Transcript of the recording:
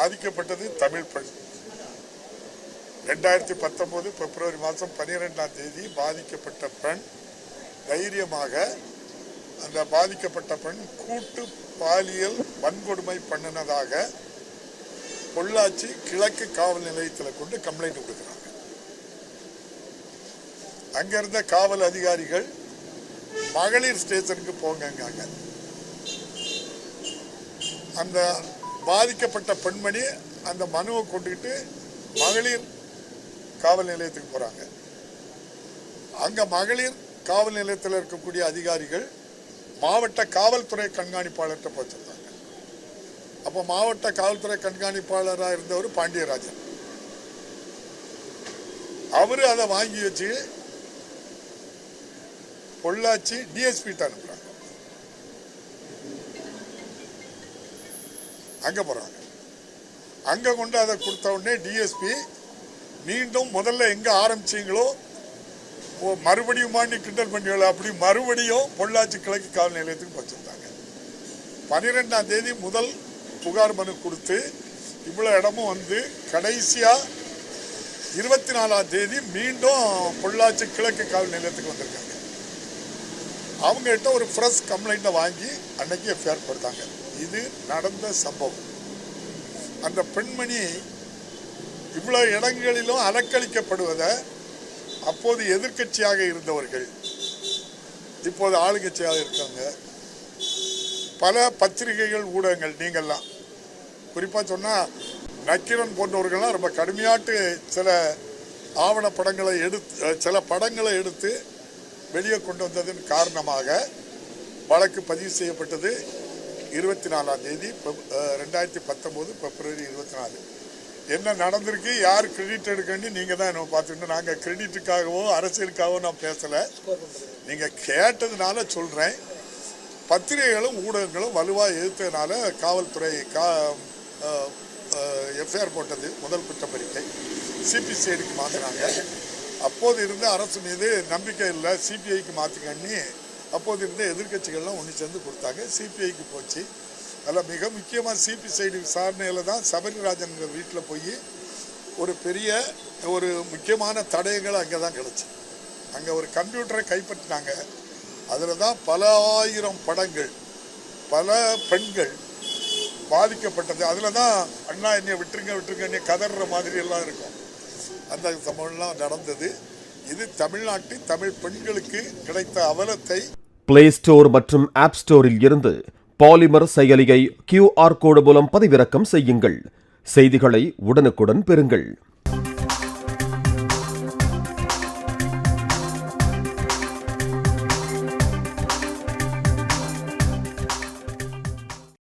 பாதிக்கப்பட்டது தமிழ் பெண். 2019 பிப்ரவரி மாதம் 12ஆம் தேதி பாதிக்கப்பட்ட பெண் தைரியமாக அந்த பாதிக்கப்பட்ட பெண் கூட்டு பாலியல் வன்கொடுமை பண்ணினதாக பொள்ளாச்சி கிழக்கு காவல் நிலையத்தில் கொண்டு கம்ப்ளைண்ட் கொடுக்கிறாங்க. அங்கிருந்த காவல் அதிகாரிகள் மகளிர் ஸ்டேஷனுக்கு போங்க, அந்த பாதிக்கப்பட்ட பெண்மணி அந்த மனுவை கொண்டுகிட்டு மகளிர் காவல் நிலையத்துக்கு போறாங்க. அங்க மகளிர் காவல் நிலையத்தில் இருக்கக்கூடிய அதிகாரிகள் மாவட்ட காவல்துறை கண்காணிப்பாளர்கிட்ட போச்சிருந்தாங்க. அப்போ மாவட்ட காவல்துறை கண்காணிப்பாளராக இருந்தவர் பாண்டியராஜன். அவரு அதை வாங்கி வச்சு பொள்ளாச்சி டிஎஸ்பி அனுப்புறாங்க. அங்க போறாங்க. அங்க கொண்டு அதை கொடுத்த உடனே டிஎஸ்பி மீண்டும் முதல்ல எங்க ஆரம்பிச்சீங்களோ மறுபடியும் கிண்டல் பண்ணி அப்படி மறுபடியும் பொள்ளாச்சி கிழக்கு காவல் நிலையத்துக்கு வச்சிருந்தாங்க. 12ஆம் தேதி முதல் புகார் மனு கொடுத்து இவ்வளவு இடமும் வந்து கடைசியா 24ஆம் தேதி மீண்டும் பொள்ளாச்சி கிழக்கு காவல் நிலையத்துக்கு வந்திருக்காங்க. அவங்க கிட்ட ஒரு ஃப்ரெஷ் கம்ப்ளைண்ட்டை வாங்கி அன்னைக்கு எஃப்ஐஆர் கொடுத்தாங்க. இது நடந்த சம்பவம். அந்த பெண்மணி இவ்வளவு இடங்களிலும் அலக்களிக்கப்படுவதை அப்போது எதிர்கட்சியாக இருந்தவர்கள் இப்போது ஆளுங்கட்சியாக இருக்காங்க. பல பத்திரிகைகள் ஊடகங்கள் நீங்கள்லாம் குறிப்பாக சொன்னால் நக்கீரன் போன்றவர்கள்லாம் ரொம்ப கடுமையாட்டு சில ஆவணப்படங்களை சில படங்களை எடுத்து வெளியே கொண்டு வந்ததன் காரணமாக வழக்கு பதிவு செய்யப்பட்டது. 24ஆம் தேதி 2019 பிப்ரவரி 24. என்ன நடந்திருக்கு, யார் கிரெடிட் எடுக்கணும் நீங்கள் தான் என்ன பார்த்துக்கணும். நாங்கள் கிரெடிட்டுக்காகவோ அரசியலுக்காகவோ நான் பேசலை. நீங்கள் கேட்டதுனால சொல்கிறேன். பத்திரிகைகளும் ஊடகங்களும் வலுவாக எதிர்த்ததுனால காவல்துறை எஃப்ஐஆர் போட்டது. முதல் குற்றப்பறிக்கை சிபிசிஐடிக்கு மாற்றினாங்க. அப்போது இருந்த அரசு மீது நம்பிக்கை இல்லை, சிபிஐக்கு மாற்றிக்கண்ணி அப்போது இருந்த எதிர்கட்சிகள்லாம் ஒன்று சேர்ந்து கொடுத்தாங்க. சிபிஐக்கு போச்சு. அதில் மிக முக்கியமாக சிபிசிஐடி விசாரணையில் தான் சபரிராஜன் வீட்டில் போய் ஒரு பெரிய ஒரு முக்கியமான தடயங்கள் அங்கே தான் கிடச்சி. அங்கே ஒரு கம்ப்யூட்டரை கைப்பற்றினாங்க. அதில் தான் பல ஆயிரம் படங்கள், பல பெண்கள் பாதிக்கப்பட்டது. அதில் தான் அண்ணா என்னை விட்டுருங்க என்னை கதற மாதிரி எல்லாம் இருக்கும். அந்த சம்பவம்லாம் நடந்தது. இது தமிழ்நாட்டில் தமிழ் பெண்களுக்கு கிடைத்த அவலத்தை. பிளே ஸ்டோர் மற்றும் ஆப் ஸ்டோரில் இருந்து பாலிமர் செயலியை QR கோடு மூலம் பதிவிறக்கம் செய்யுங்கள். செய்திகளை உடனுக்குடன் பெறுங்கள்.